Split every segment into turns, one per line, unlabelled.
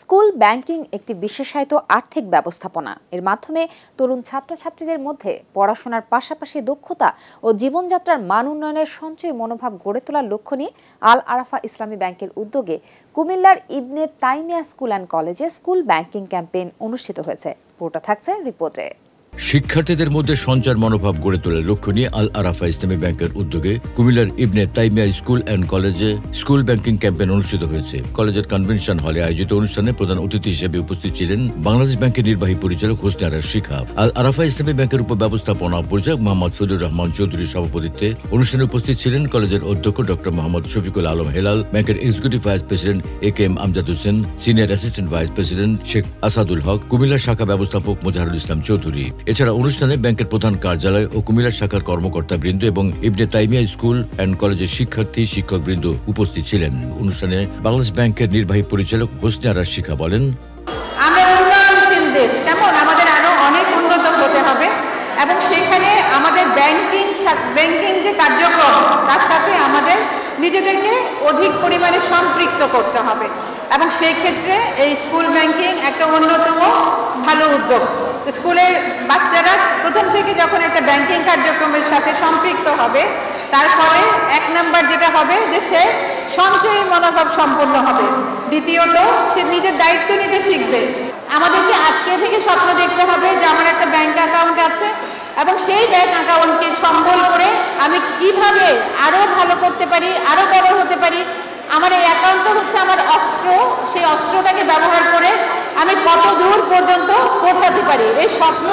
School banking একটি বিশেষায়িত আর্থিক ব্যবস্থাপনা। এর মাধ্যমে তরুণ ছাত্রছাত্রীদের মধ্যে পড়াশোনার পাশাপাশি দক্ষতা ও জীবনযাত্রার মান উন্নয়নের সঞ্চয়ী মনোভাব গড়ে তোলার লক্ষ্য নিয়ে আল আরাফা ইসলামী ব্যাংকের উদ্যোগে কুমিল্লার ইবনে তাইমিয়া স্কুল অ্যান্ড কলেজে স্কুল ব্যাংকিং ক্যাম্পেইন অনুষ্ঠিত হয়েছে। পুরোটা থাকছে রিপোর্টে।
শিক্ষার্থীদের মধ্যে সঞ্চার মনোভাব গড়ে তোলার লক্ষ্য নিয়ে আল আরাফা ইসলামী ব্যাংকের উদ্যোগে কুমিল্লার ইবনে তাইমিয়া স্কুল অ্যান্ড কলেজে স্কুল ব্যাংকিং ক্যাম্পেইন অনুষ্ঠিত হয়েছে। কলেজের কনভেনশন হলে আয়োজিত অনুষ্ঠানে প্রধান অতিথি হিসেবে উপস্থিত ছিলেন বাংলাদেশ ব্যাংকের নির্বাহী পরিচালক হোসনে আরা শিখা। আল আরাফা ইসলামী ব্যাংকের উপব্যবস্থাপনা পরিচালক মোহাম্মদ ফজলুর রহমান চৌধুরীর সভাপতিত্বে অনুষ্ঠানে উপস্থিত ছিলেন কলেজের অধ্যক্ষ ডক্টর মোহাম্মদ শফিকুল আলম হেলাল, ব্যাংকের executive vice president AKM. Amjad Hossain, senior assistant vice president Sheikh Asadul Haque, Comilla শাখা ব্যবস্থাপক মোজাহারুল ইসলাম চৌধুরী। এছাড়া অনুষ্ঠানে ব্যাংকের প্রধান কার্যালয় ও কুমিল্লা শাখার কর্মকর্তা বৃন্দ এবং ইবনে তাইমিয়া স্কুল অ্যান্ড কলেজের শিক্ষার্থী শিক্ষক বৃন্দ উপস্থিত ছিলেন। অনুষ্ঠানে বাংলাদেশ ব্যাংকের নির্বাহী পরিচালক হোসনে আরা শিখা বলেন,
আমরা উন্নয়নশীল দেশ, কেমন আমাদের আরো অনেক উন্নত হতে হবে এবং সেখানে আমাদের ব্যাংকিং যে কার্যক্রম তার সাথে আমাদের নিজেদেরকে অধিক পরিমাণে সম্পৃক্ত করতে হবে এবং সেই ক্ষেত্রে এই স্কুল ব্যাংকিং একটা অন্যতম ভালো উদ্যোগ। স্কুলের বাচ্চারা প্রথম থেকে যখন একটা ব্যাংকিং কার্যক্রমের সাথে সম্পৃক্ত হবে, তার ফলে এক নাম্বার যেটা হবে যে সে সঞ্চয়ী মনোভাব সম্পন্ন হবে, দ্বিতীয়ত সে নিজের দায়িত্ব নিতে শিখবে। আমাদেরকে আজকে থেকে স্বপ্ন দেখতে হবে যে আমার একটা ব্যাংক অ্যাকাউন্ট আছে এবং সেই ব্যাংক অ্যাকাউন্টকে সম্বল করে আমি কিভাবে আরো ভালো করতে পারি, আরো বড় হতে পারি। আমার এই অ্যাকাউন্টটা হচ্ছে আমার অস্ত্র, সেই অস্ত্রটাকে ব্যবহার করে আমি কত দূর পর্যন্ত পৌঁছাতে পারি। এই স্বপ্ন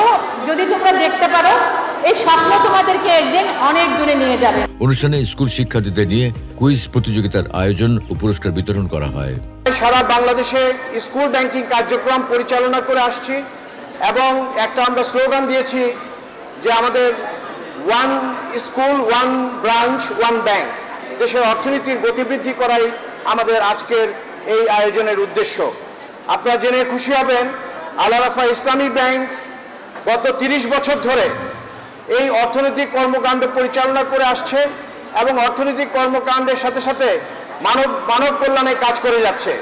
যদি তোমরা দেখতে পারো, এই স্বপ্ন তোমাদেরকে একদিন অনেক দূরে নিয়ে যাবে।
অনুষ্ঠানে স্কুল শিক্ষার্থীদের নিয়ে কুইজ প্রতিযোগিতার আয়োজন ও পুরস্কার বিতরণ করা হয়।
সারা বাংলাদেশে স্কুল ব্যাংকিং কার্যক্রম পরিচালনা করে আসছি এবং একটা আমরা স্লোগান দিয়েছি যে আমাদের one school, one branch, one bank. দেশের অর্থনীতির গতিবৃদ্ধি করাই আমাদের আজকের এই আয়োজনের উদ্দেশ্য। আপনারা জেনে খুশি হবেন, আল আরাফা ইসলামী ব্যাংক গত 30 বছর ধরে এই অর্থনৈতিক কর্মকাণ্ড পরিচালনা করে আসছে এবং অর্থনৈতিক কর্মকাণ্ডের সাথে সাথে মানব কল্যাণে কাজ করে যাচ্ছে।